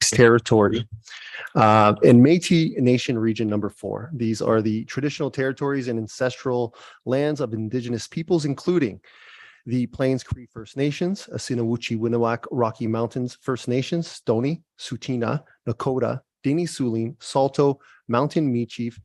Territory in Métis Nation Region number 4. These are the traditional territories and ancestral lands of Indigenous peoples, including the Plains Cree First Nations, Assiniwuchi Winawak Rocky Mountains First Nations, Stoney, Tsuut'ina, Nakota, Dini Sulim, Salto, Mountain Michif,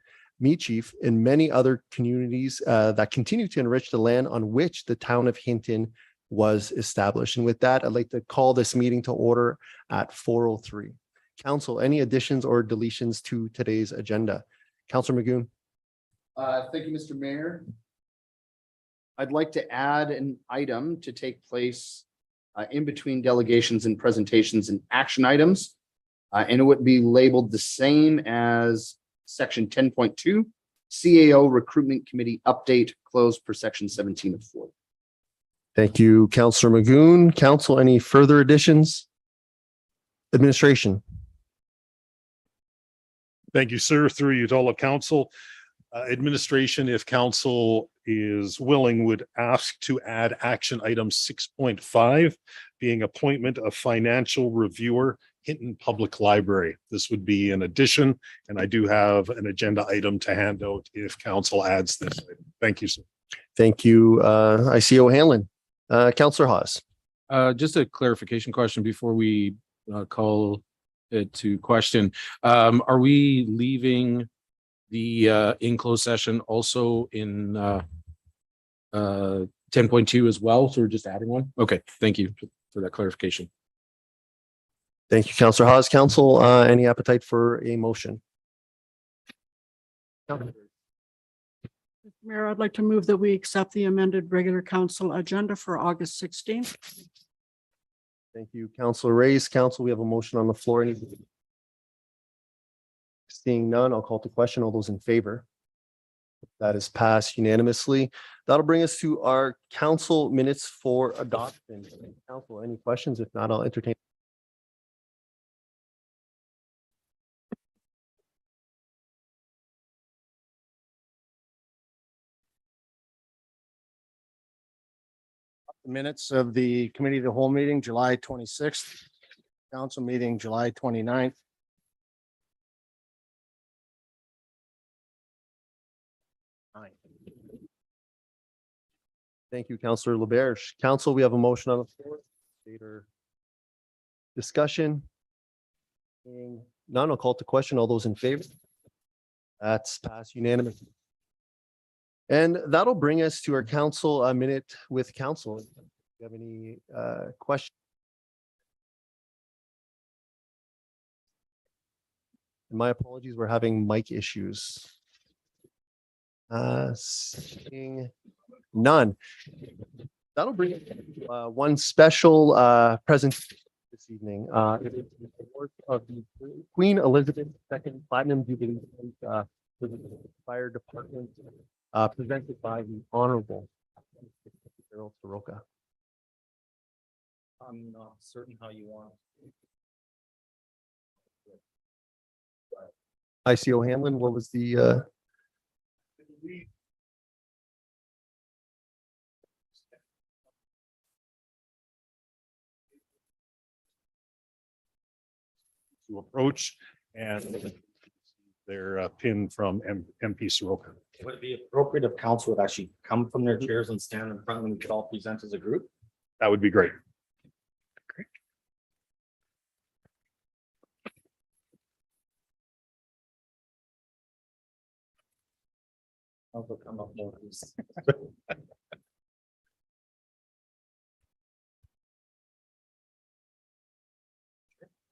and many other communities that continue to enrich the land on which the town of Hinton was established. And with that, I'd like to call this meeting to order at 4:03. Council, any additions or deletions to today's agenda? Councillor Magoon. Thank you, Mr. Mayor. I'd like to add an item to take place in between delegations and presentations and action items. And it would be labeled the same as section 10.2, CAO Recruitment Committee Update closed per section 17 of 4. Thank you, Councillor Magoon. Council, any further additions? Administration. Thank you, sir. Through you to all of council. Administration, if council is willing, would ask to add action item 6.5, being appointment of financial reviewer, Hinton Public Library. This would be an addition, and I do have an agenda item to hand out if council adds this item. Thank you, sir. Thank you, ICO Hanlon. Councillor Haas. Just a clarification question before we call it to question. Are we leaving the in closed session also in 10.2 as well? So we're just adding one? Okay, thank you for that clarification. Thank you, Councillor Haas. Council, any appetite for a motion? Mayor, I'd like to move that we accept the amended regular council agenda for August 16th. Thank you, Councillor Reyes. Council, we have a motion on the floor. Seeing none, I'll call to question. All those in favor? That is passed unanimously. That'll bring us to our council minutes for adoption. Council, any questions? If not, I'll entertain. Minutes of the committee of the whole meeting, July 26th, council meeting, July 29th. Thank you, Councillor LeBerge. Council, we have a motion on the floor. Later discussion. Seeing none, I'll call to question. All those in favor? That's passed unanimously. And that'll bring us to our council minute with council. If you have any questions? My apologies, we're having mic issues. Seeing none. That'll bring us one special presentation this evening. It is the work of the Queen Elizabeth II Platinum Jubilee for the Fire Department. Presented by the Honorable Gerald Soroka. I'm not certain how you want. ICO Hanlon, what was the to approach and their pin from MP Soroka. Would it be appropriate if council would actually come from their chairs and stand in front and we could all present as a group? That would be great. Great. I'll come up more.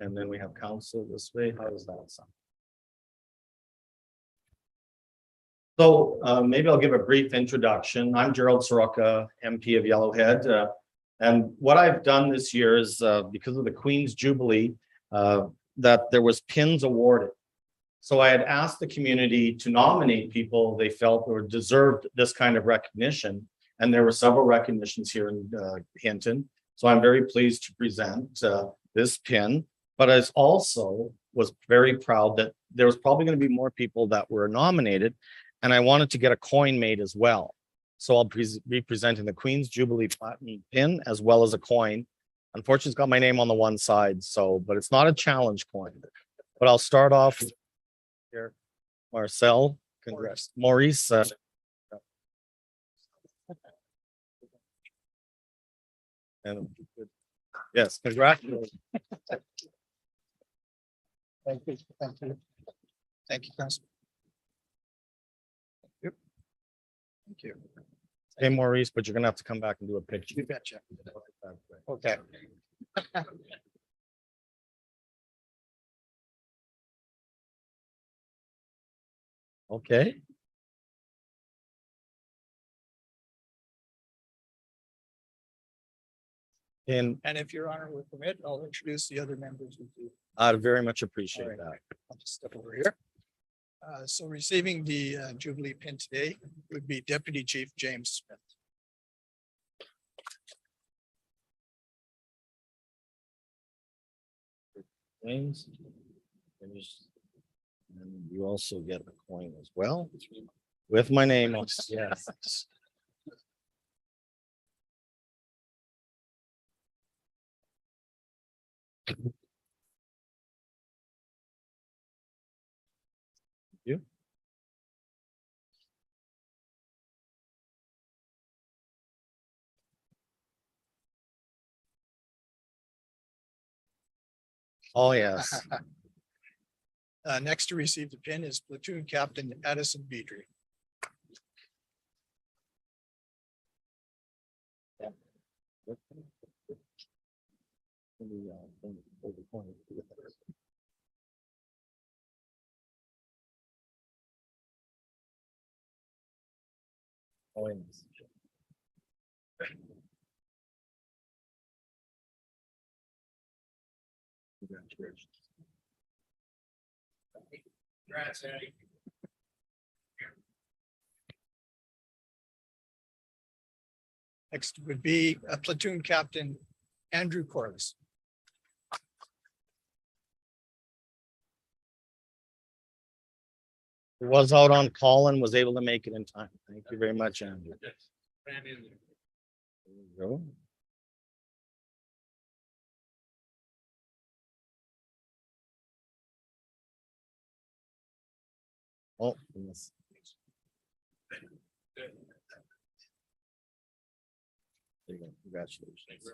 And then we have council this way. How does that sound? So maybe I'll give a brief introduction. I'm Gerald Soroka, MP of Yellowhead. And what I've done this year is because of the Queen's Jubilee, that there was pins awarded. So I had asked the community to nominate people they felt or deserved this kind of recognition. And there were several recognitions here in Hinton. So I'm very pleased to present this pin. But I also was very proud that there was probably going to be more people that were nominated. And I wanted to get a coin made as well. So I'll be presenting the Queen's Jubilee Platinum pin as well as a coin. Unfortunately, it's got my name on the one side, so, but it's not a challenge coin. But I'll start off here. Marcel, congrats. Maurice. And yes, congratulations. Thank you. Thank you. Thank you, Councilor. Thank you. Hey, Maurice, but you're gonna have to come back and do a picture. You betcha. Okay. Okay. And And if your honor will permit, I'll introduce the other members with you. I'd very much appreciate All that. I'll just step over here. So receiving the Jubilee pin today would be Deputy Chief James Smith. James. And you also get a coin as well with my name on. Yes. You. Oh, yes. Next to receive the pin is Platoon Captain Addison Beaver. Oh, yes. Congratulations. Next would be Platoon Captain Andrew Corliss. Who was out on call and was able to make it in time. Thank you very much, Andrew. There you go. Oh, goodness. There you go. Congratulations.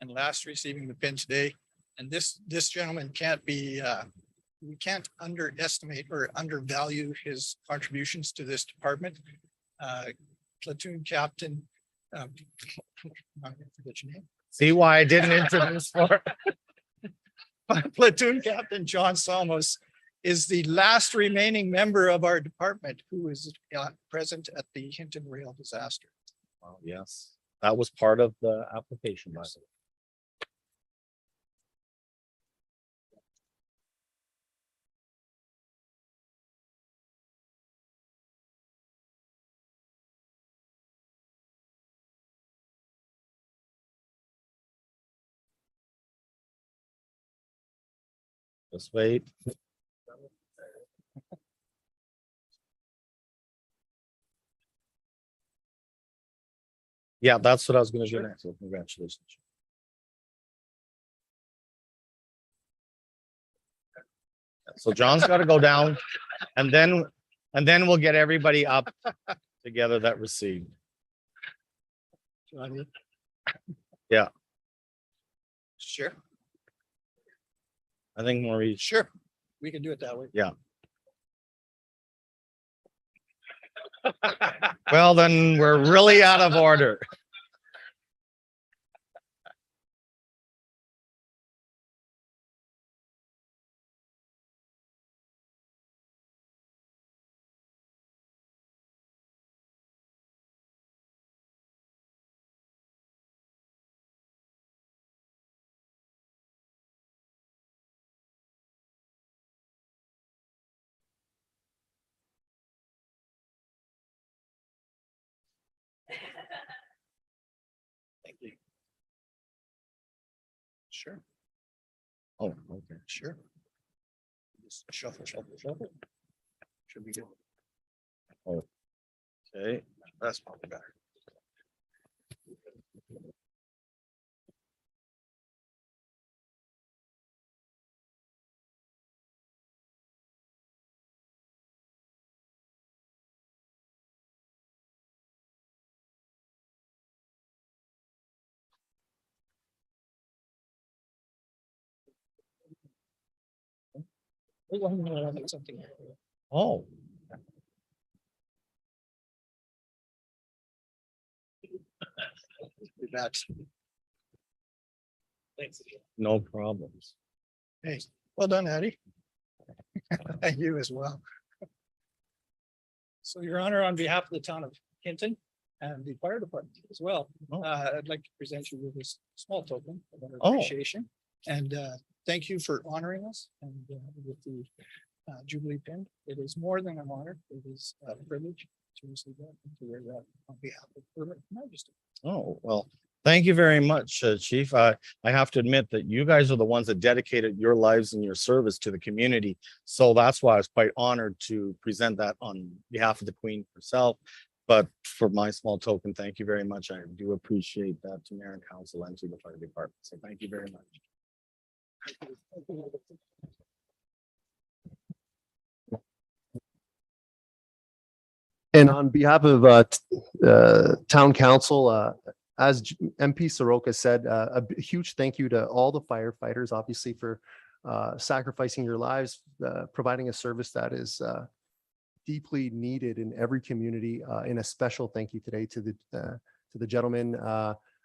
And last receiving the pin today. And this gentleman can't be, we can't underestimate or undervalue his contributions to this department. Platoon Captain, I'm gonna forget your name. See why I didn't introduce for. Platoon Captain John Salmos is the last remaining member of our department who is present at the Hinton rail disaster. Oh, yes, that was part of the application. By the way. Just wait. Yeah, that's what I was going to do next. So congratulations. So John's got to go down and then we'll get everybody up together that received. Johnny? Yeah. Sure, I think Maurice. sure. We can do it that way. Yeah. Well, then we're really out of order. Thank you. Sure. Oh, okay. Sure. Just shuffle, shuffle, shuffle. Should be good. Okay, that's probably better. Something. Oh, That's. Thanks. no problems. Hey, well done, Addie. And you as well. So, Your Honor, on behalf of the town of Hinton and the fire department as well, Oh. I'd like to present you with this small token of our Oh. appreciation. And thank you for honoring us and with the Jubilee pin. It is more than an honor. It is a privilege to receive that and to wear that on behalf of Her Majesty. Oh, well, thank you very much, Chief. I have to admit that you guys are the ones that dedicated your lives and your service to the community. So that's why I was quite honored to present that on behalf of the Queen herself. But for my small token, thank you very much. I do appreciate that to Mayor and Council and to the fire department. So thank you very much. And on behalf of town council, as MP Soroka said, a huge thank you to all the firefighters, obviously, for sacrificing your lives, providing a service that is deeply needed in every community. And a special thank you today to the gentleman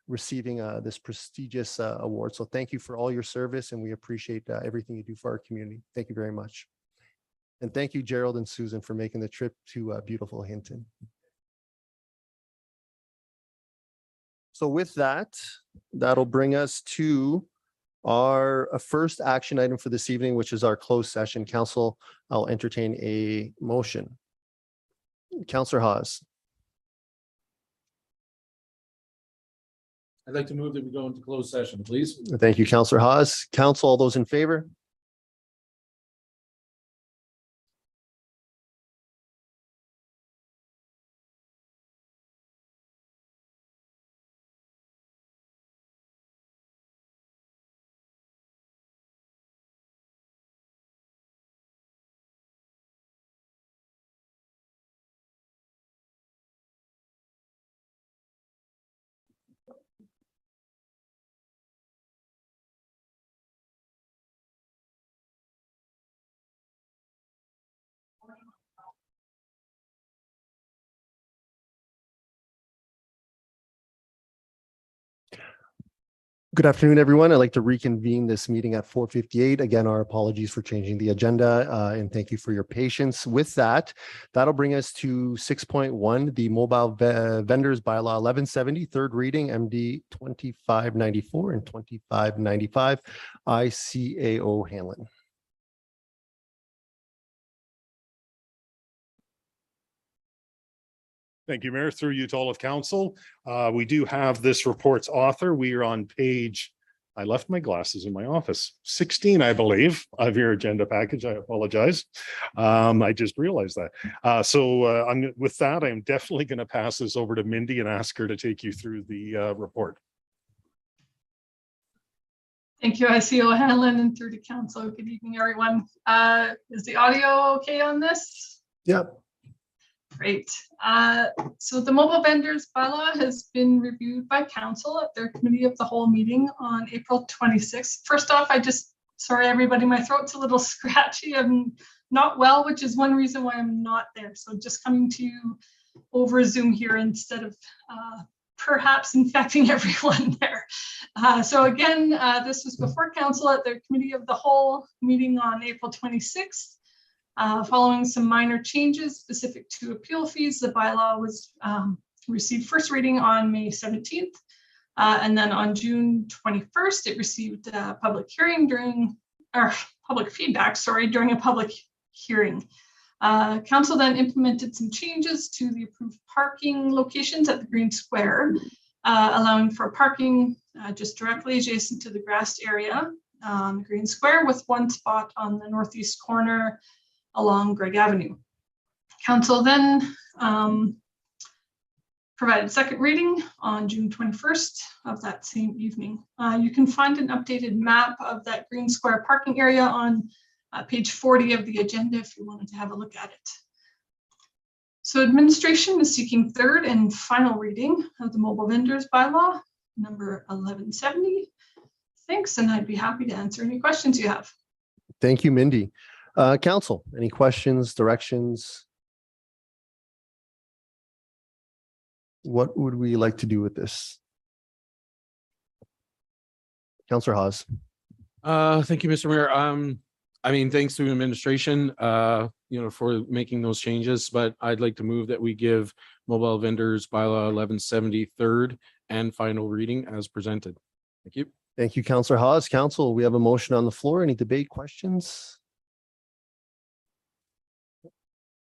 receiving this prestigious award. So thank you for all your service, and we appreciate everything you do for our community. Thank you very much. And thank you, Gerald and Susan, for making the trip to beautiful Hinton. So with that, that'll bring us to our first action item for this evening, which is our closed session. Council, I'll entertain a motion. Councillor Hawes. I'd like to move that we go into closed session, please. Thank you, Councillor Hawes. Council, all those in favor? Good afternoon, everyone. I'd like to reconvene this meeting at 4:58. Again, our apologies for changing the agenda, and thank you for your patience. With that, that'll bring us to 6.1, the Mobile Vendors Bylaw 1170, third reading, MD 2594 and 2595, ICAO Hanlon. Thank you, Mayor. Through you to all of council. We do have this report's author. We are on page, I left my glasses in my office, 16, I believe, of your agenda package. I apologize. I just realized that. So with that, I'm definitely going to pass this over to Mindy and ask her to take you through the report. Thank you, ICO Hanlon, and through to council. Good evening, everyone. Is the audio okay on this? Yeah. Great. So the mobile vendors bylaw has been reviewed by council at their committee of the whole meeting on April 26th. First off, sorry, everybody, my throat's a little scratchy. I'm not well, which is one reason why I'm not there. So just coming to you over Zoom here instead of perhaps infecting everyone there. So again, this was before council at their committee of the whole meeting on April 26th. Following some minor changes specific to appeal fees, the bylaw was received first reading on May 17th. And then on June 21st, it received public feedback, during a public hearing. Council then implemented some changes to the approved parking locations at the Green Square, allowing for parking just directly adjacent to the grassed area, on Green Square with one spot on the northeast corner along Greg Avenue. Council then provided second reading on June 21st of that same evening. You can find an updated map of that Green Square parking area on page 40 of the agenda if you wanted to have a look at it. So administration is seeking third and final reading of the mobile vendors bylaw number 1170. Thanks, and I'd be happy to answer any questions you have. Thank you, Mindy. Council, any questions, directions? What would we like to do with this? Councillor Hawes. Thank you, Mr. Mayor. I mean, thanks to administration, for making those changes, but I'd like to move that we give mobile vendors bylaw 1170 third and final reading as presented. Thank you. Thank you, Councillor Hawes. Council, we have a motion on the floor. Any debate, questions?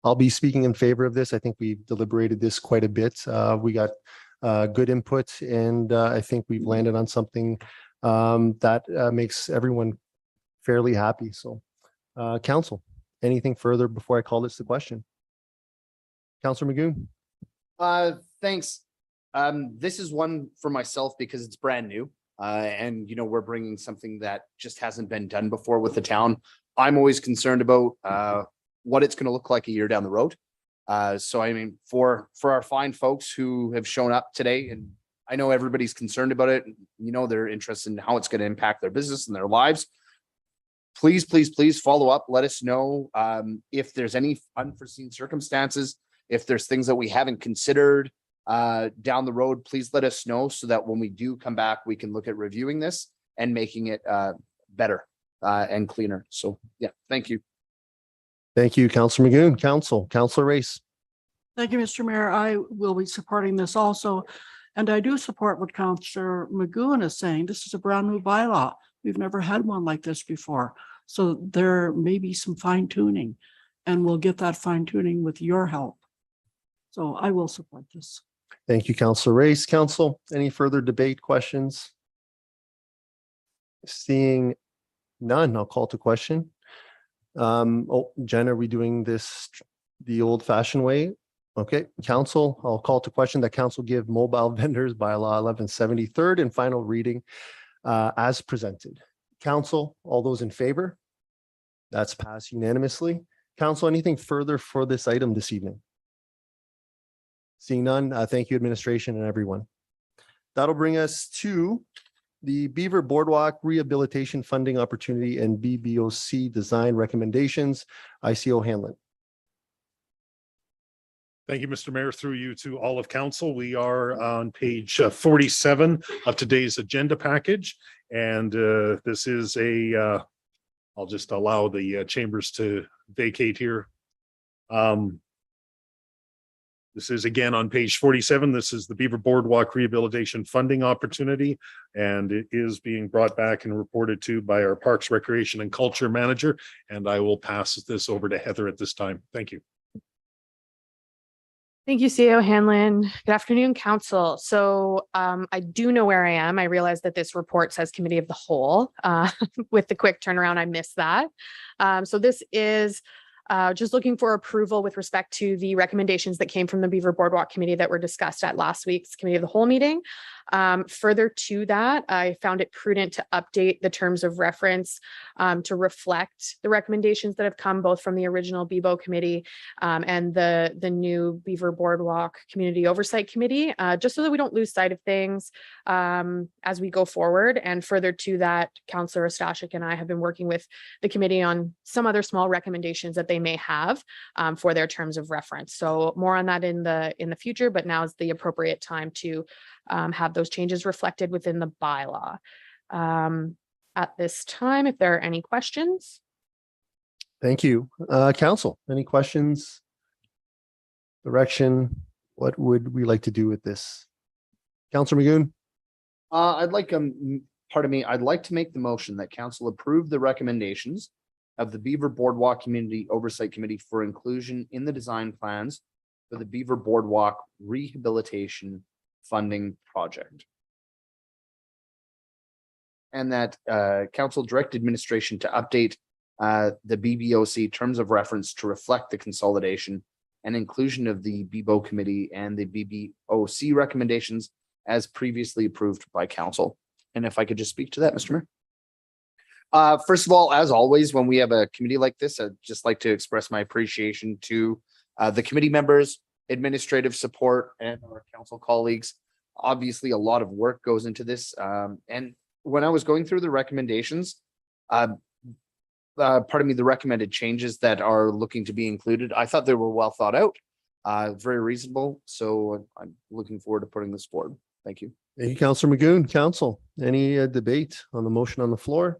I'll be speaking in favor of this. I think we've deliberated this quite a bit. We got good input, and I think we've landed on something that makes everyone fairly happy. So, Council, anything further before I call this the question? Councillor Magoon. Thanks. This is one for myself because it's brand new. And we're bringing something that just hasn't been done before with the town. I'm always concerned about what it's going to look like a year down the road. So I mean, for our fine folks who have shown up today, and I know everybody's concerned about it, they're interested in how it's going to impact their business and their lives. Please, please, please follow up. Let us know if there's any unforeseen circumstances, if there's things that we haven't considered down the road. Please let us know so that when we do come back, we can look at reviewing this and making it better and cleaner. So yeah, thank you. Thank you, Councillor Magoon. Councillor Race. Thank you, Mr. Mayor. I will be supporting this also. And I do support what Councillor Magoon is saying. This is a brand new bylaw. We've never had one like this before. So there may be some fine tuning, and we'll get that fine tuning with your help. So I will support this. Thank you, Councillor Race. Council, any further debate, questions? Seeing none, I'll call to question. Jen, are we doing this the old fashioned way? Okay, Council, I'll call to question that Council give mobile vendors bylaw 1170 third and final reading as presented. Council, all those in favor? That's passed unanimously. Council, anything further for this item this evening? Seeing none, thank you, administration and everyone. That'll bring us to the Beaver Boardwalk Rehabilitation Funding Opportunity and BBOC Design Recommendations. ICO Hanlon. Thank you, Mr. Mayor. Through you to all of council. We are on page 47 of today's agenda package. And this is I'll just allow the chambers to vacate here. This is again on page 47. This is the Beaver Boardwalk Rehabilitation Funding Opportunity, and it is being brought back and reported to by our Parks, Recreation and Culture Manager. And I will pass this over to Heather at this time. Thank you. Thank you, CEO Hanlon. Good afternoon, Council. So I do know where I am. I realize that this report says Committee of the Whole. With the quick turnaround, I missed that. So this is just looking for approval with respect to the recommendations that came from the Beaver Boardwalk Committee that were discussed at last week's Committee of the Whole meeting. Further to that, I found it prudent to update the terms of reference to reflect the recommendations that have come both from the original BBOC committee and the new Beaver Boardwalk Community Oversight Committee, just so that we don't lose sight of things as we go forward. And further to that, Councillor Ostashik and I have been working with the committee on some other small recommendations that they may have for their terms of reference. So more on that in the future, but now is the appropriate time to have those changes reflected within the bylaw. At this time, if there are any questions. Thank you. Council, any questions? Direction? What would we like to do with this? Councillor Magoon? I'd like I'd like to make the motion that council approve the recommendations of the Beaver Boardwalk Community Oversight Committee for inclusion in the design plans for the Beaver Boardwalk Rehabilitation Funding Project. and that council direct administration to update the BBOC terms of reference to reflect the consolidation and inclusion of the BBO committee and the BBOC recommendations as previously approved by council. And if I could just speak to that, Mr. Mayor. First of all, as always, when we have a committee like this, I'd just like to express my appreciation to the committee members, administrative support, and our council colleagues. Obviously, a lot of work goes into this. And when I was going through the recommendations, pardon me, the recommended changes that are looking to be included, I thought they were well thought out, very reasonable. So I'm looking forward to putting this forward. Thank you. Thank you, Councillor Magoon. Council, any debate on the motion on the floor?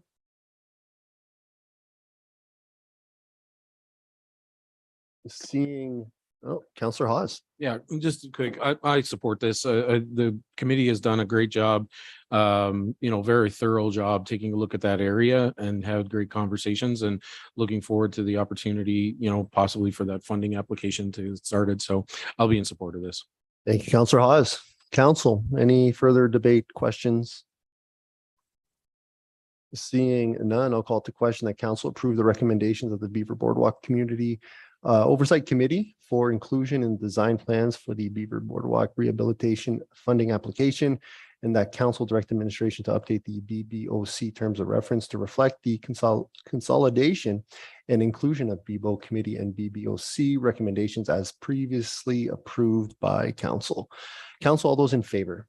Seeing, oh, Councillor Hawes. Yeah, just quick, I support this. The committee has done a great job, very thorough job taking a look at that area and had great conversations, and looking forward to the opportunity, possibly for that funding application to get started. So I'll be in support of this. Thank you, Councillor Hawes. Council, any further debate, questions? Seeing none, I'll call to question that council approve the recommendations of the Beaver Boardwalk Community Oversight Committee for inclusion in design plans for the Beaver Boardwalk Rehabilitation funding application, and that council direct administration to update the BBOC terms of reference to reflect the consolidation and inclusion of BBO committee and BBOC recommendations as previously approved by council. Council, all those in favor?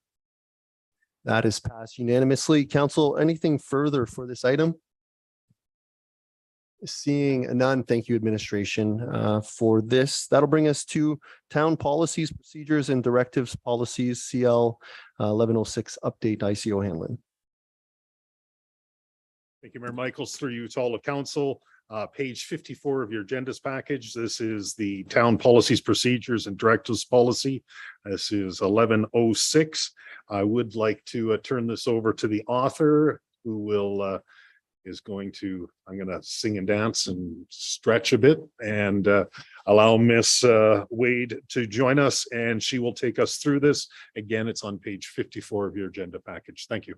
That is passed unanimously. Council, anything further for this item? Seeing none, thank you, administration, for this. That'll bring us to town policies, procedures, and directives policies, CL 1106 update, ICO Hanlon. Thank you, Mayor Michaels. Through you to all of council. Page 54 of your agendas package. This is the town policies, procedures, and directives policy. This is 1106. I would like to turn this over to the author, who will I'm going to sing and dance and stretch a bit, and allow Miss Wade to join us, and she will take us through this. Again, it's on page 54 of your agenda package. Thank you.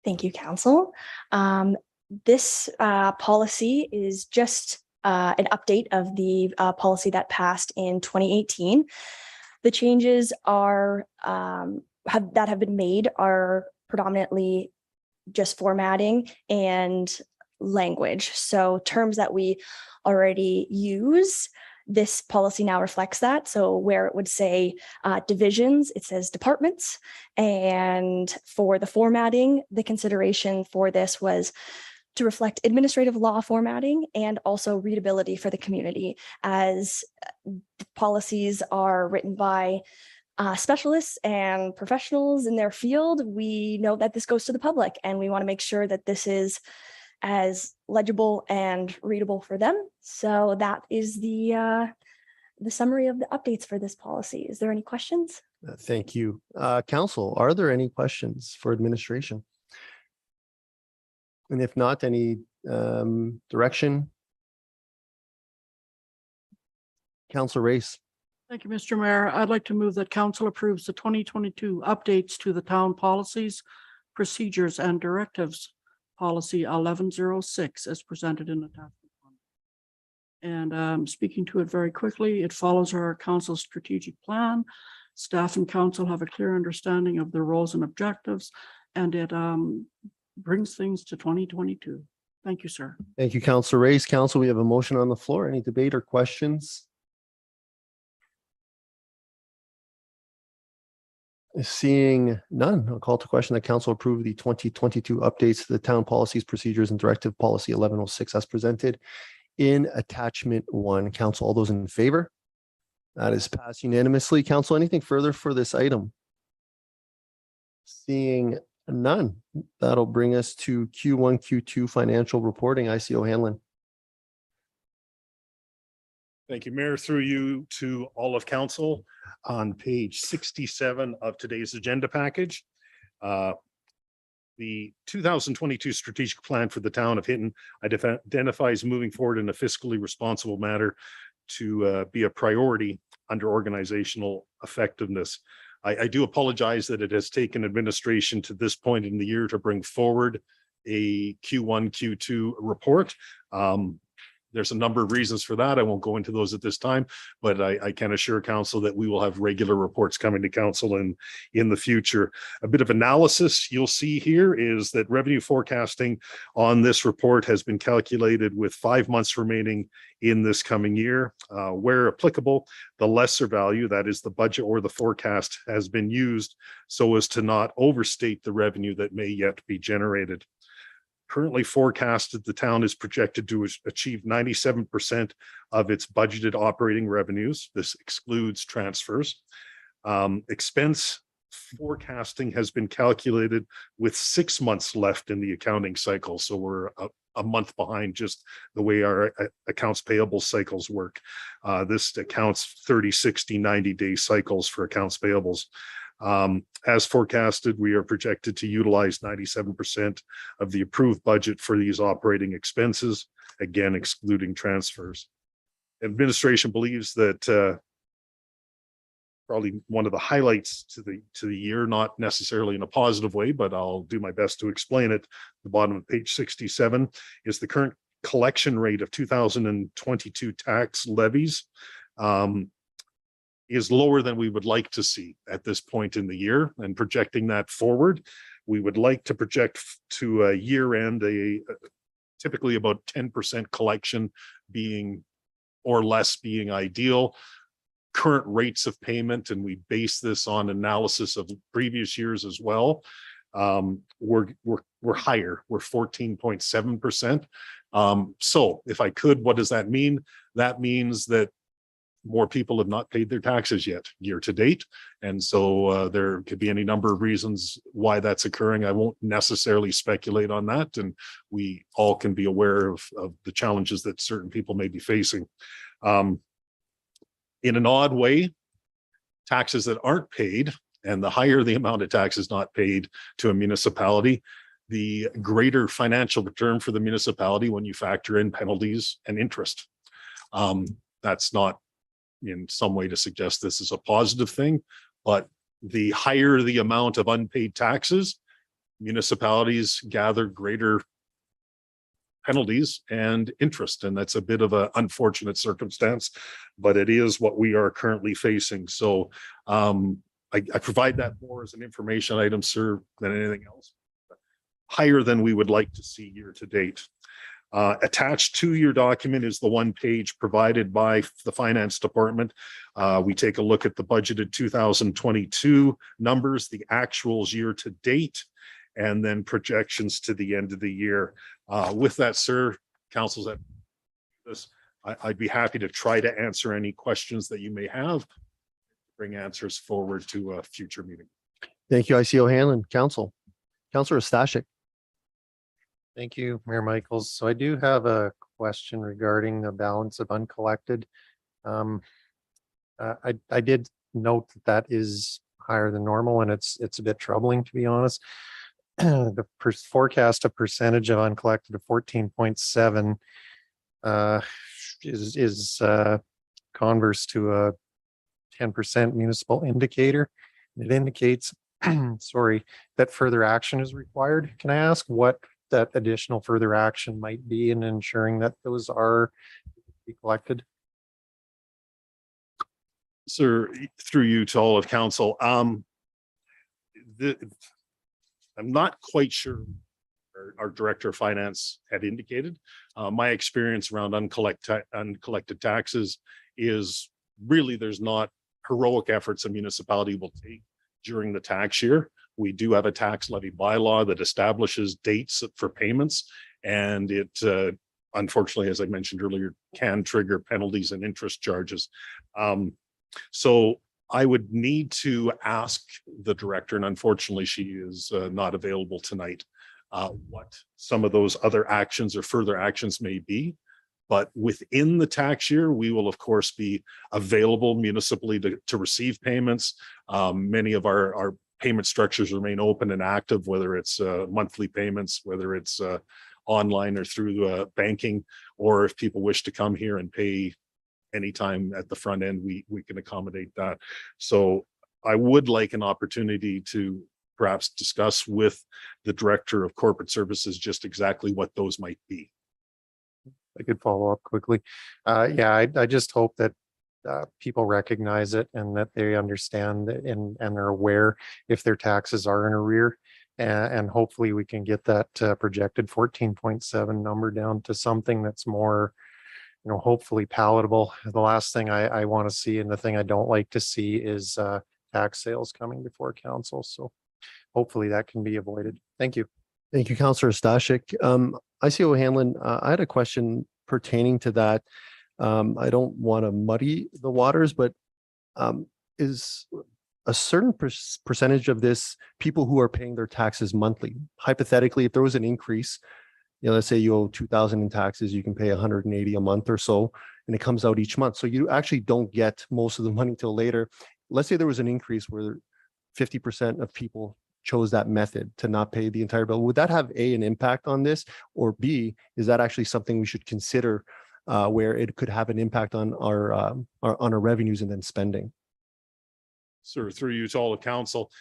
Thank you, Council. This policy is just an update of the policy that passed in 2018. The changes that have been made are predominantly just formatting and language. So terms that we already use, this policy now reflects that. So where it would say divisions, it says departments. And for the formatting, the consideration for this was to reflect administrative law formatting and also readability for the community, as policies are written by specialists and professionals in their field. We know that this goes to the public, and we want to make sure that this is as legible and readable for them. So that is the summary of the updates for this policy. Is there any questions? Thank you. Council, are there any questions for administration? And if not, any direction? Councillor Race. Thank you, Mr. Mayor. I'd like to move that council approves the 2022 updates to the town policies, procedures, and directives policy 1106 as presented in attachment 1. And speaking to it very quickly, it follows our council strategic plan. Staff and council have a clear understanding of their roles and objectives, and it brings things to 2022. Thank you, sir. Thank you, Councillor Race. Council, we have a motion on the floor. Any debate or questions? Seeing none, I'll call to question that council approve the 2022 updates to the town policies, procedures, and directive policy 1106 as presented in attachment 1. Council, all those in favor? That is passed unanimously. Council, anything further for this item? Seeing none, that'll bring us to Q1, Q2 financial reporting, ICO Hanlon. Thank you, Mayor. Through you to all of council, on page 67 of today's agenda package. The 2022 strategic plan for the town of Hinton identifies moving forward in a fiscally responsible manner to be a priority under organizational effectiveness. I do apologize that it has taken administration to this point in the year to bring forward a Q1, Q2 report. There's a number of reasons for that. I won't go into those at this time, but I can assure council that we will have regular reports coming to council in the future. A bit of analysis you'll see here is that revenue forecasting on this report has been calculated with 5 months remaining in this coming year. Where applicable, the lesser value, that is the budget or the forecast, has been used so as to not overstate the revenue that may yet be generated. Currently forecasted, the town is projected to achieve 97% of its budgeted operating revenues. This excludes transfers. Expense forecasting has been calculated with 6 months left in the accounting cycle. So we're a month behind just the way our accounts payable cycles work. This accounts 30, 60, 90-day cycles for accounts payables. As forecasted, we are projected to utilize 97% of the approved budget for these operating expenses, again, excluding transfers. Administration believes that probably one of the highlights to the year, not necessarily in a positive way, but I'll do my best to explain it. The bottom of page 67 is the current collection rate of 2022 tax levies. Is lower than we would like to see at this point in the year, and projecting that forward, we would like to project to a year end typically about 10% collection being or less being ideal. Current rates of payment, and we base this on analysis of previous years as well. We're higher. We're 14.7%. So if I could, what does that mean? That means that more people have not paid their taxes yet year to date. And so there could be any number of reasons why that's occurring. I won't necessarily speculate on that. And we all can be aware of the challenges that certain people may be facing. In an odd way, taxes that aren't paid, and the higher the amount of taxes not paid to a municipality, the greater financial return for the municipality when you factor in penalties and interest. That's not in some way to suggest this is a positive thing, but the higher the amount of unpaid taxes, municipalities gather greater penalties and interest. And that's a bit of an unfortunate circumstance, but it is what we are currently facing. So I provide that more as an information item, sir, than anything else. Higher than we would like to see year to date. Attached to your document is the 1 page provided by the finance department. We take a look at the budgeted 2022 numbers, the actuals year to date, and then projections to the end of the year. With that, sir, councils, I'd be happy to try to answer any questions that you may have, bring answers forward to a future meeting. Thank you, IC O'Hanlon. Councilor Stashik. Thank you, Mayor Michaels. So I do have a question regarding the balance of uncollected. I did note that is higher than normal, and it's a bit troubling, to be honest. The forecast of percentage of uncollected of 14.7 is converse to a 10% municipal indicator. It indicates, sorry, that further action is required. Can I ask what that additional further action might be in ensuring that those are be collected? Sir, through you to all of council, I'm not quite sure our director of finance had indicated. My experience around uncollected taxes is really there's not heroic efforts a municipality will take during the tax year. We do have a tax levy bylaw that establishes dates for payments, and it unfortunately, as I mentioned earlier, can trigger penalties and interest charges. So I would need to ask the director, and unfortunately she is not available tonight, what some of those other actions or further actions may be. But within the tax year, we will of course be available municipally to receive payments. Many of our payment structures remain open and active, whether it's monthly payments, whether it's online or through banking, or if people wish to come here and pay anytime at the front end, we can accommodate that. So I would like an opportunity to perhaps discuss with the Director of Corporate Services just exactly what those might be. I could follow up quickly. Yeah, I just hope that people recognize it and that they understand and they're aware if their taxes are in arrear. And hopefully we can get that projected 14.7 number down to something that's more, hopefully palatable. The last thing I want to see and the thing I don't like to see is tax sales coming before council. So hopefully that can be avoided. Thank you. Thank you, Councillor Stashik. ICO Hanlon, I had a question pertaining to that. I don't want to muddy the waters, but is a certain percentage of this people who are paying their taxes monthly? Hypothetically, if there was an increase, let's say you owe 2,000 in taxes, you can pay 180 a month or so, and it comes out each month. So you actually don't get most of the money till later. Let's say there was an increase where 50% of people chose that method to not pay the entire bill. Would that have an impact on this, or B, is that actually something we should consider where it could have an impact on our revenues and then spending? Sir, through you to all the council,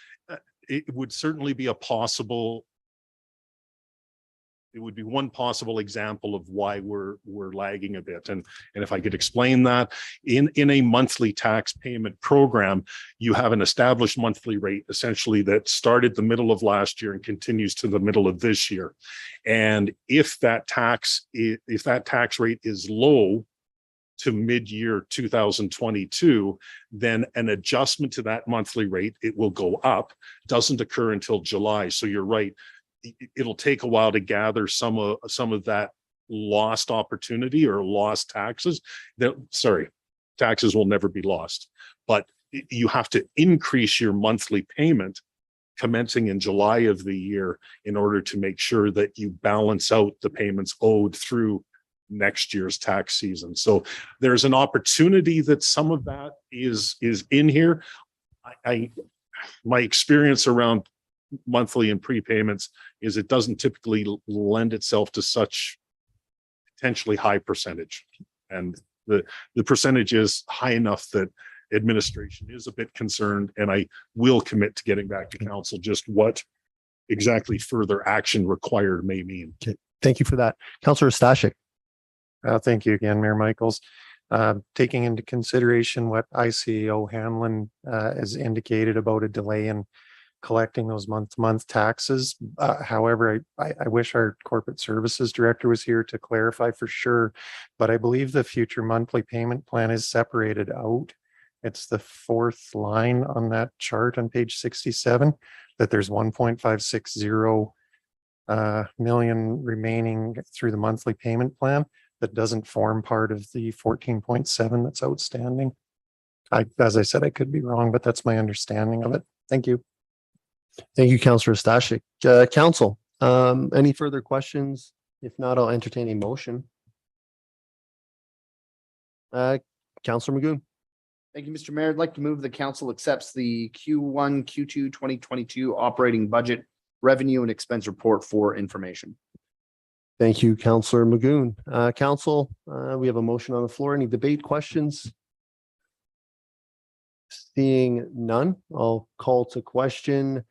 it would certainly be it would be one possible example of why we're lagging a bit. And if I could explain that, in a monthly tax payment program, you have an established monthly rate essentially that started the middle of last year and continues to the middle of this year. And if that tax rate is low to mid-year 2022, then an adjustment to that monthly rate, it will go up, doesn't occur until July. So you're right. It'll take a while to gather some of that lost opportunity or lost taxes. Taxes will never be lost, but you have to increase your monthly payment commencing in July of the year in order to make sure that you balance out the payments owed through next year's tax season. So there's an opportunity that some of that is in here. My experience around monthly and prepayments is it doesn't typically lend itself to such potentially high percentage. And the percentage is high enough that administration is a bit concerned, and I will commit to getting back to council just what exactly further action required may mean. Okay. Thank you for that. Councillor Stashik. Thank you again, Mayor Michaels. Taking into consideration what ICO Hanlon has indicated about a delay in collecting those month-to-month taxes. However, I wish our corporate services director was here to clarify for sure, but I believe the future monthly payment plan is separated out. It's the fourth line on that chart on page 67, that there's 1.560 million remaining through the monthly payment plan that doesn't form part of the 14.7 that's outstanding. As I said, I could be wrong, but that's my understanding of it. Thank you. Thank you, Councillor Stashik. Council, any further questions? If not, I'll entertain a motion. Councillor Magoon. Thank you, Mr. Mayor. I'd like to move the council accepts the Q1, Q2 2022 operating budget revenue and expense report for information. Thank you, Councillor Magoon. Council, we have a motion on the floor. Any debate, questions? Seeing none, I'll call to question.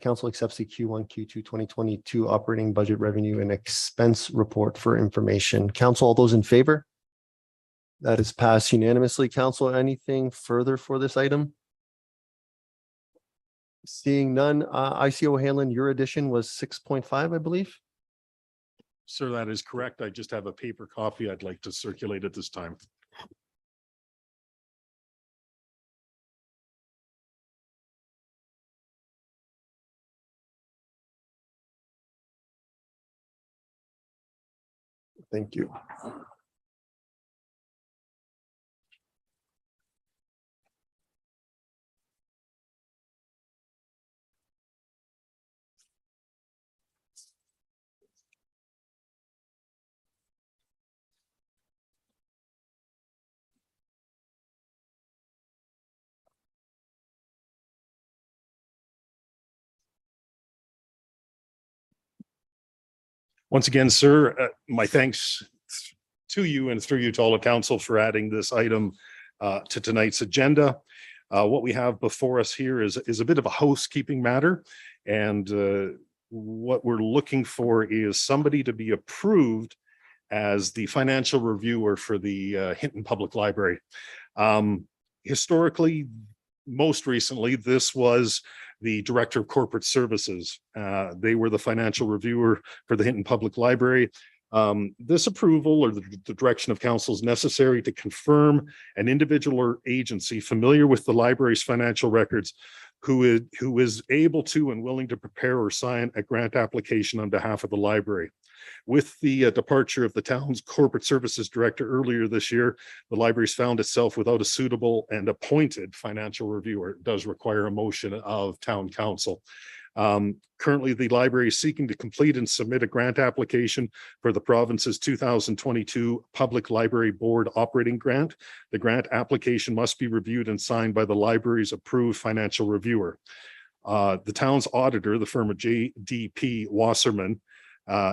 Council accepts the Q1, Q2 2022 operating budget revenue and expense report for information. Council, all those in favor? That is passed unanimously. Council, anything further for this item? Seeing none, ICO Hanlon, your addition was 6.5, I believe. Sir, that is correct. I just have a paper copy I'd like to circulate at this time. Thank you. Once again, sir, my thanks to you and through you to all the council for adding this item to tonight's agenda. What we have before us here is a bit of a housekeeping matter. And what we're looking for is somebody to be approved as the financial reviewer for the Hinton Public Library. Historically, most recently, this was the Director of Corporate Services. They were the financial reviewer for the Hinton Public Library. This approval or the direction of council is necessary to confirm an individual or agency familiar with the library's financial records who is able to and willing to prepare or sign a grant application on behalf of the library. With the departure of the town's corporate services director earlier this year, the library's found itself without a suitable and appointed financial reviewer. It does require a motion of town council. Currently, the library is seeking to complete and submit a grant application for the province's 2022 Public Library Board Operating Grant. The grant application must be reviewed and signed by the library's approved financial reviewer. The town's auditor, the firm of JDP Wasserman,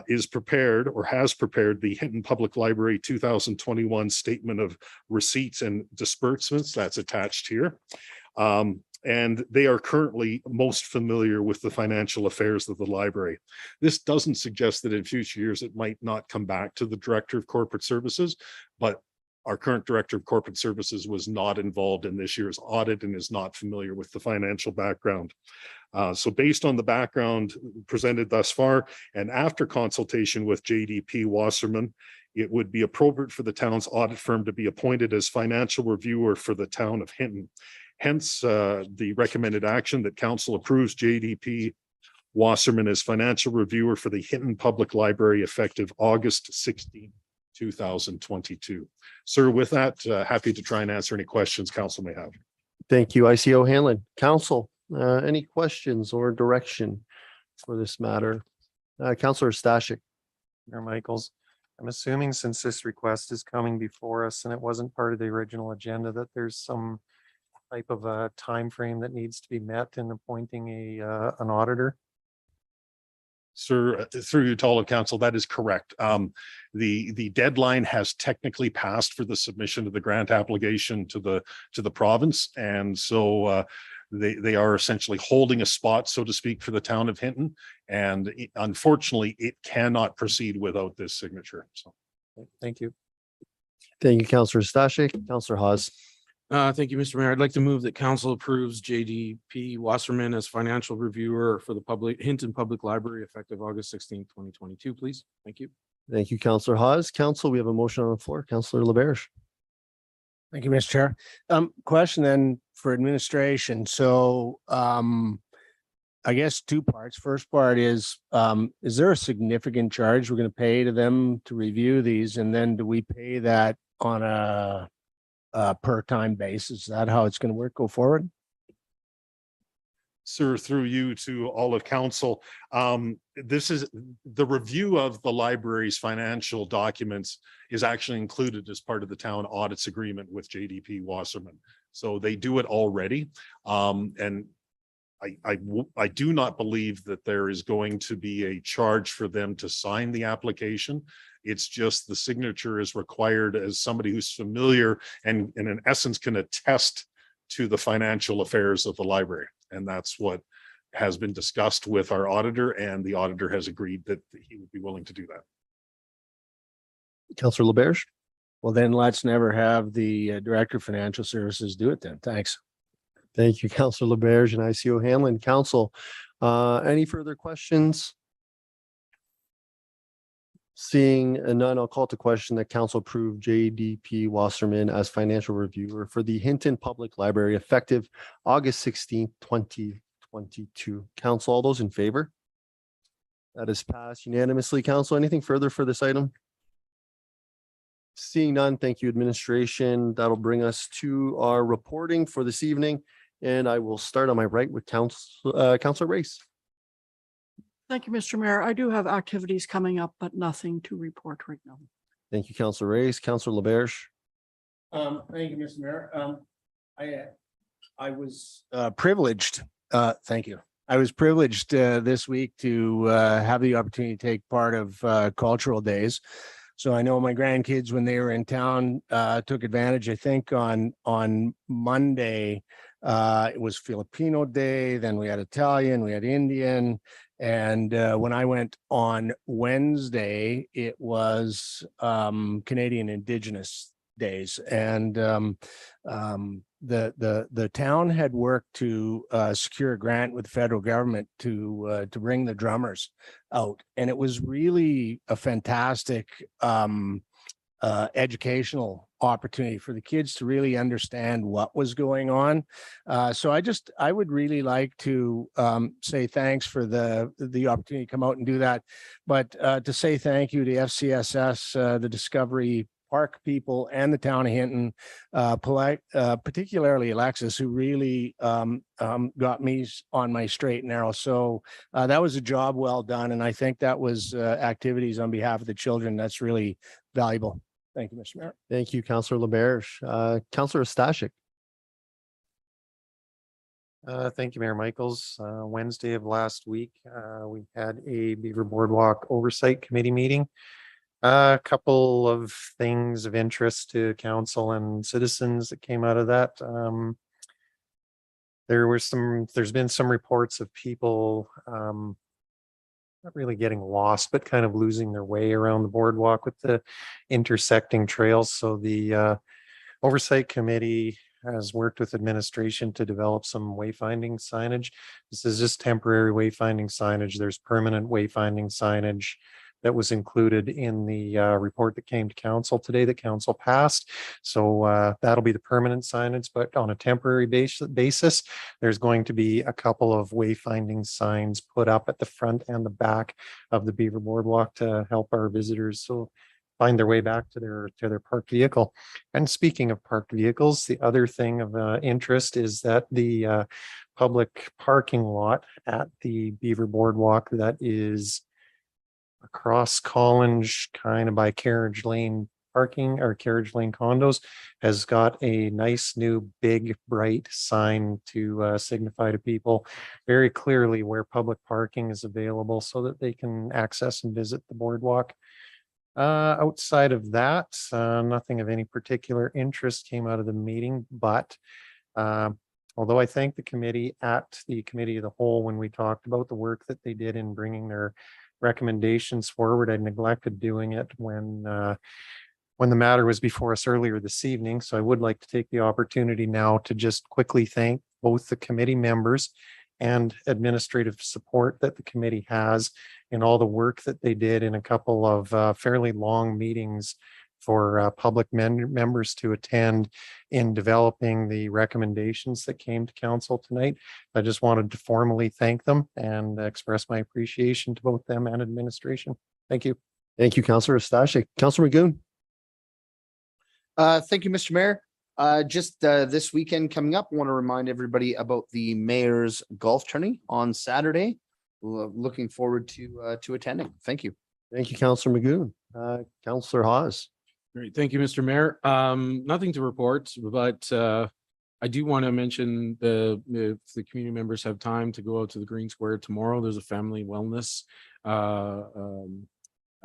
is prepared or has prepared the Hinton Public Library 2021 Statement of Receipts and Disbursements that's attached here. And they are currently most familiar with the financial affairs of the library. This doesn't suggest that in future years it might not come back to the Director of Corporate Services, but our current Director of Corporate Services was not involved in this year's audit and is not familiar with the financial background. So based on the background presented thus far, and after consultation with JDP Wasserman, it would be appropriate for the town's audit firm to be appointed as financial reviewer for the town of Hinton. Hence, the recommended action that council approves JDP Wasserman as financial reviewer for the Hinton Public Library effective August 16, 2022. Sir, with that, happy to try and answer any questions council may have. Thank you, ICO Hanlon. Council, any questions or direction for this matter? Councillor Stashik. Mayor Michaels, I'm assuming since this request is coming before us and it wasn't part of the original agenda, that there's some type of a time frame that needs to be met in appointing an auditor. Sir, through you to all of council, that is correct. The deadline has technically passed for the submission of the grant application to the province, and so they are essentially holding a spot, so to speak, for the town of Hinton. And unfortunately, it cannot proceed without this signature. So, thank you. Thank you, Councillor Stashik. Councillor Hawes. Thank you, Mr. Mayor. I'd like to move that council approves JDP Wasserman as financial reviewer for the Hinton Public Library effective August 16, 2022, please. Thank you. Thank you, Councillor Hawes. Council, we have a motion on the floor. Councillor LaBerge. Thank you, Mr. Chair. Question then for administration. So I guess two parts. First part is there a significant charge we're going to pay to them to review these? And then do we pay that on a per time basis? Is that how it's going to work go forward? Sir, through you to all of council, this is the review of the library's financial documents is actually included as part of the town audits agreement with JDP Wasserman. So they do it already. And I do not believe that there is going to be a charge for them to sign the application. It's just the signature is required as somebody who's familiar and in essence can attest to the financial affairs of the library. And that's what has been discussed with our auditor, and the auditor has agreed that he would be willing to do that. Councillor LaBerge. Well, then let's never have the Director of Financial Services do it then. Thanks. Thank you, Councillor LaBerge and ICO Hanlon. Council, any further questions? Seeing none, I'll call to question that council approve JDP Wasserman as financial reviewer for the Hinton Public Library effective August 16th, 2022. Council, all those in favor? That is passed unanimously. Council, anything further for this item? Seeing none, thank you, administration. That'll bring us to our reporting for this evening. And I will start on my right with Councillor Race. Thank you, Mr. Mayor. I do have activities coming up, but nothing to report right now. Thank you, Councillor Race. Councillor LaBerge. Thank you, Mr. Mayor. I was privileged. Thank you. I was privileged this week to have the opportunity to take part of cultural days. So I know my grandkids, when they were in town, took advantage. I think on Monday, It was Filipino Day, then we had Italian, we had Indian. And when I went on Wednesday, it was Canadian Indigenous Days. And the town had worked to secure a grant with the federal government to bring the drummers out. And it was really a fantastic educational opportunity for the kids to really understand what was going on. So I would really like to say thanks for the opportunity to come out and do that, but to say thank you to FCSS, the Discovery Park people, and the town of Hinton, particularly Alexis, who really got me on my straight and narrow. So that was a job well done, and I think that was activities on behalf of the children that's really valuable. Thank you, Mr. Mayor. Thank you, Councillor LaBerge. Councillor Stashik. Thank you, Mayor Michaels. Wednesday of last week, we had a Beaver Boardwalk Oversight Committee meeting. A couple of things of interest to council and citizens that came out of that. There's been some reports of people not really getting lost, but kind of losing their way around the boardwalk with the intersecting trails. So the Oversight Committee has worked with administration to develop some wayfinding signage. This is just temporary wayfinding signage. There's permanent wayfinding signage that was included in the report that came to council today that council passed. So that'll be the permanent signage, but on a temporary basis, there's going to be a couple of wayfinding signs put up at the front and the back of the Beaver Boardwalk to help our visitors so find their way back to their parked vehicle. And speaking of parked vehicles, the other thing of interest is that the public parking lot at the Beaver Boardwalk that is across College, kind of by Carriage Lane parking or Carriage Lane condos, has got a nice new big bright sign to signify to people very clearly where public parking is available so that they can access and visit the boardwalk. Outside of that, nothing of any particular interest came out of the meeting, but although I thank the committee at the committee of the whole when we talked about the work that they did in bringing their recommendations forward, I neglected doing it when the matter was before us earlier this evening. So I would like to take the opportunity now to just quickly thank both the committee members and administrative support that the committee has in all the work that they did in a couple of fairly long meetings for public members to attend in developing the recommendations that came to council tonight. I just wanted to formally thank them and express my appreciation to both them and administration. Thank you. Thank you, Councillor Stashik. Councillor Magoon. Thank you, Mr. Mayor. Just this weekend coming up, I want to remind everybody about the mayor's golf tourney on Saturday. Looking forward to attending. Thank you. Thank you, Councillor Magoon. Councillor Hawes. Great. Thank you, Mr. Mayor. Nothing to report, but I do want to mention if the community members have time to go out to the Green Square tomorrow, there's a family wellness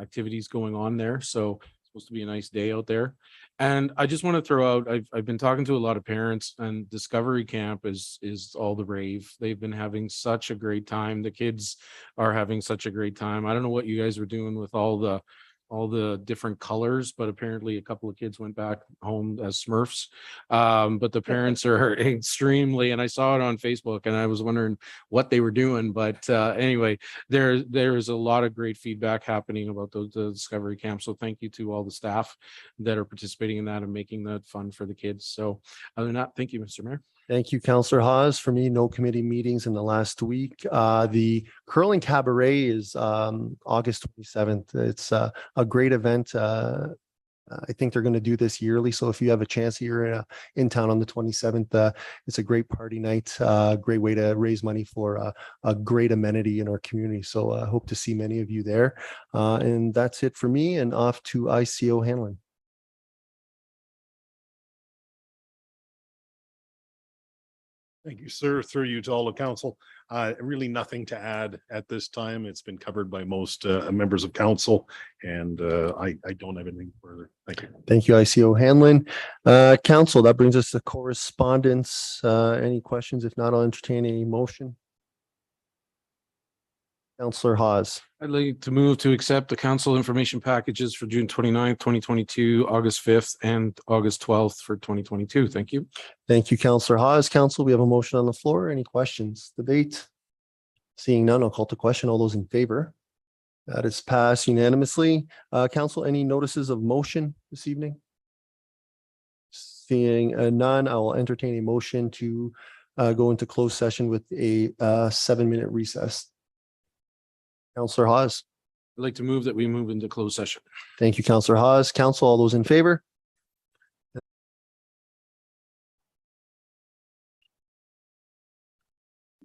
activities going on there. So it's supposed to be a nice day out there. And I just want to throw out, I've been talking to a lot of parents, and Discovery Camp is all the rave. They've been having such a great time. The kids are having such a great time. I don't know what you guys were doing with all the different colors, but apparently a couple of kids went back home as Smurfs. But the parents are extremely, and I saw it on Facebook and I was wondering what they were doing. But anyway, there's a lot of great feedback happening about the Discovery Camp. So thank you to all the staff that are participating in that and making that fun for the kids. So other than that, thank you, Mr. Mayor. Thank you, Councillor Hawes. For me, no committee meetings in the last week. The Curling Cabaret is August 27th. It's a great event. I think they're going to do this yearly. So if you have a chance here in town on the 27th, it's a great party night, great way to raise money for a great amenity in our community. So I hope to see many of you there. And that's it for me, and off to ICO Hanlon. Thank you, sir. Through you to all the council. Really nothing to add at this time. It's been covered by most members of council, and I don't have anything further. Thank you. Thank you, ICO Hanlon. Council, that brings us to correspondence. Any questions? If not, I'll entertain a motion. Councillor Hawes. I'd like to move to accept the council information packages for June 29th, 2022, August 5th, and August 12th for 2022. Thank you. Thank you, Councillor Hawes. Council, we have a motion on the floor. Any questions? Debate? Seeing none, I'll call to question. All those in favor? That is passed unanimously. Council, any notices of motion this evening? Seeing none, I will entertain a motion to go into closed session with a 7-minute recess. Councillor Hawes. I'd like to move that we move into closed session. Thank you, Councillor Hawes. Council, all those in favor?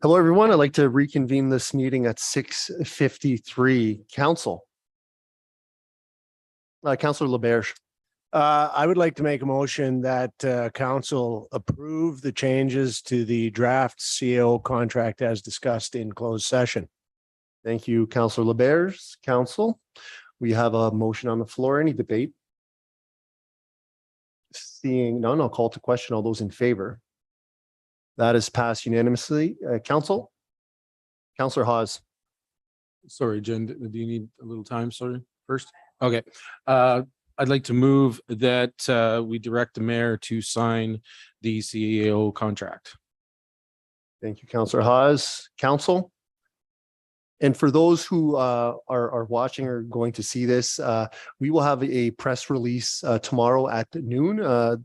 Hello, everyone. I'd like to reconvene this meeting at 6:53. Council. Councillor LeBerge. I would like to make a motion that council approve the changes to the draft CO contract as discussed in closed session. Thank you, Councillor LeBerge. Council, we have a motion on the floor. Any debate? Seeing none, I'll call to question. All those in favor? That is passed unanimously. Council? Councillor Hawes. Sorry, Jen, do you need a little time? Sorry, first? Okay. I'd like to move that we direct the mayor to sign the CEO contract. Thank you, Councillor Hawes. Council? And for those who are watching or going to see this, we will have a press release tomorrow at noon.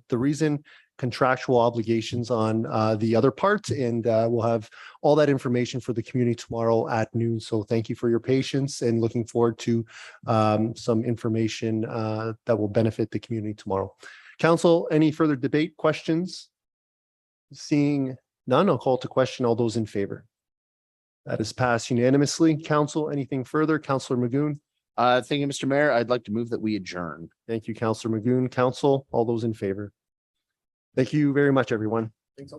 The reason contractual obligations on the other part, and we'll have all that information for the community tomorrow at noon. So thank you for your patience and looking forward to some information that will benefit the community tomorrow. Council, any further debate, questions? Seeing none, I'll call to question. All those in favor? That is passed unanimously. Council, anything further? Councillor Magoon. Thank you, Mr. Mayor. I'd like to move that we adjourn. Thank you, Councillor Magoon. Council, all those in favor? Thank you very much, everyone. Thanks.